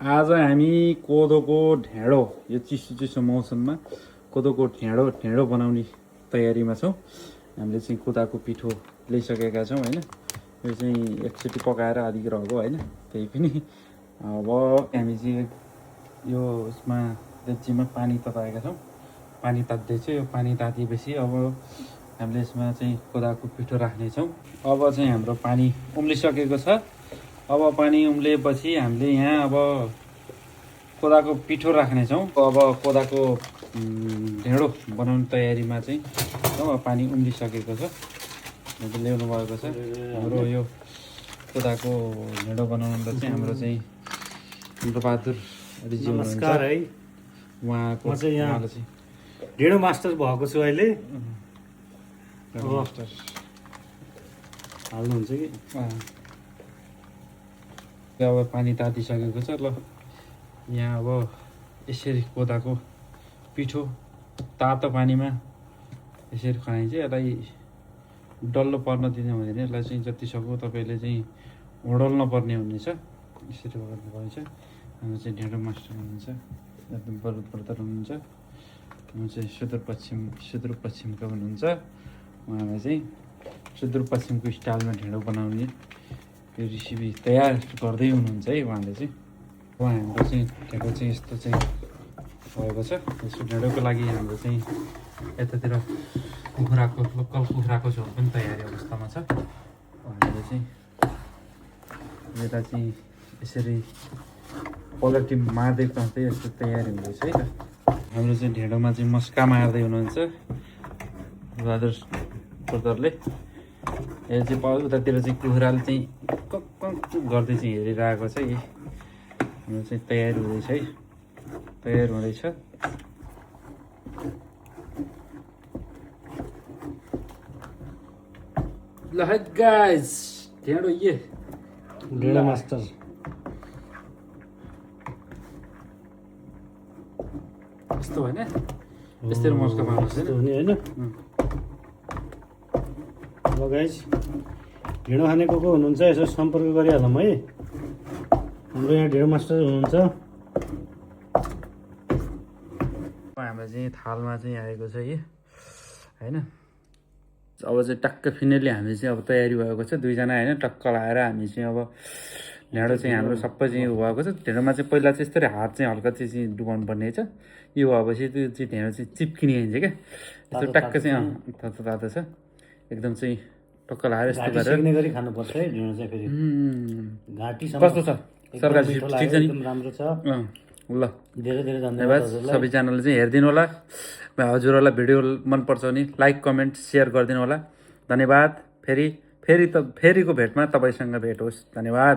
आज हामी कोदोको ढेँडो यो चिसो चिसो मौसममा कोदोको ढेँडो बनाउने तयारीमा छौँ। हामीले चाहिँ कोदाको पिठो ल्याइसकेका छौँ होइन। यो चाहिँ एकचोटि पकाएर आदि रहेको होइन, त्यही पनि अब हामी चाहिँ यो उसमा डेक्चीमा पानी तताएका छौँ। पानी तात्दैछ। यो पानी तातिएपछि अब हामीले यसमा चाहिँ कोदाको पिठो राख्नेछौँ। अब चाहिँ हाम्रो पानी उम्लिसकेको छ। अब पानी उम्लिएपछि हामीले यहाँ अब कोदाको पिठो राख्नेछौँ। अब कोदाको ढेँडो बनाउने तयारीमा चाहिँ अब पानी उम्लिसकेको छ, ल्याउनु भएको छ। हाम्रो यो कोदाको ढेँडो बनाउनुलाई चाहिँ हाम्रो चाहिँ इन्द्रबहादुर रिज्यू नमस्कार है। उहाँको चाहिँ यहाँ उहाँले चाहिँ ढेँडो मास्टर भएको छु अहिले। ढेँडो मास्टर हाल्नुहुन्छ कि अब पानी तातिसकेको छ। ल यहाँ अब यसरी कोदाको पिठो तातो पानीमा यसरी खाइन्छ। यसलाई डल्लो पर्न दिनु हुँदैन। यसलाई चाहिँ जतिसक्दो तपाईँले चाहिँ होडल्न पर्ने हुनेछ। यसरी गर्नुपर्छ। हाम्रो चाहिँ ढेँडो मास्टर हुनुहुन्छ, एकदम ब्रदर हुनुहुन्छ। उहाँ चाहिँ सुदूरपश्चिमका हुनुहुन्छ। उहाँलाई चाहिँ सुदूरपश्चिमको स्टाइलमा ढेँडो बनाउने यो रेसिपी तयार गर्दै हुनुहुन्छ है उहाँले चाहिँ। उहाँ हाम्रो चाहिँ ढेँडो चाहिँ यस्तो चाहिँ भएको छ। यसो ढेँडोको लागि हाम्रो चाहिँ यतातिर कुखुराको लोकल कुखुराको झोल पनि तयारी अवस्थामा छ। उहाँले चाहिँ यता चाहिँ यसरी पलेटी मार्दै काँच्दै यस्तो तयारी हुँदैछ है त। हाम्रो चाहिँ ढेँडोमा चाहिँ मस्का मार्दै हुनुहुन्छ बहादुर ब्रदरले। यो चाहिँ उतातिर चाहिँ कुखुराले चाहिँ कक गर्दै चाहिँ हेरिरहेको छ। यी हाम्रो चाहिँ तयार हुँदैछ है, तयार हुँदैछ। ल है गाइस, ढेँडो ढेँडो मास्टर यस्तो होइन, यस्तै मस्का मार्नुहोस् होइन। अब गाइस ढेँडो खाने को हुनुहुन्छ यसो सम्पर्क गरिहालौँ है। हाम्रो यहाँ ढेँडो मास्टर हुनुहुन्छ। हाम्रो चाहिँ थालमा चाहिँ आएको छ यी होइन। अब चाहिँ टक्क फिनेली हामी चाहिँ अब तयारी भएको छ। दुईजना होइन, टक्क लाएर हामी चाहिँ अब ढेँडो चाहिँ हाम्रो सबै चाहिँ भएको छ। ढेँडोमा चाहिँ पहिला चाहिँ यस्तरी हात चाहिँ हल्का चाहिँ डुबाउनु पर्ने छ। यो भएपछि त्यो चाहिँ ढेँडो चाहिँ चिप्किने हुन्छ क्या। यस्तो टक्क चाहिँ तातो तातो छ एकदम चाहिँ टक्क लाएर यस्तो गरेर खानुपर्छ है ढेँडो चाहिँ। फेरि घाँटी कस्तो छ सरकारी ठिक छ नि? एकदम राम्रो छ। ल धेरै धेरै धन्यवाद। सबैजनाले चाहिँ हेरिदिनु होला। हजुरहरूलाई भिडियो मनपर्छ भने लाइक कमेन्ट सेयर गरिदिनु होला। धन्यवाद। फेरिको भेटमा तपाईँसँग भेट होस्। धन्यवाद।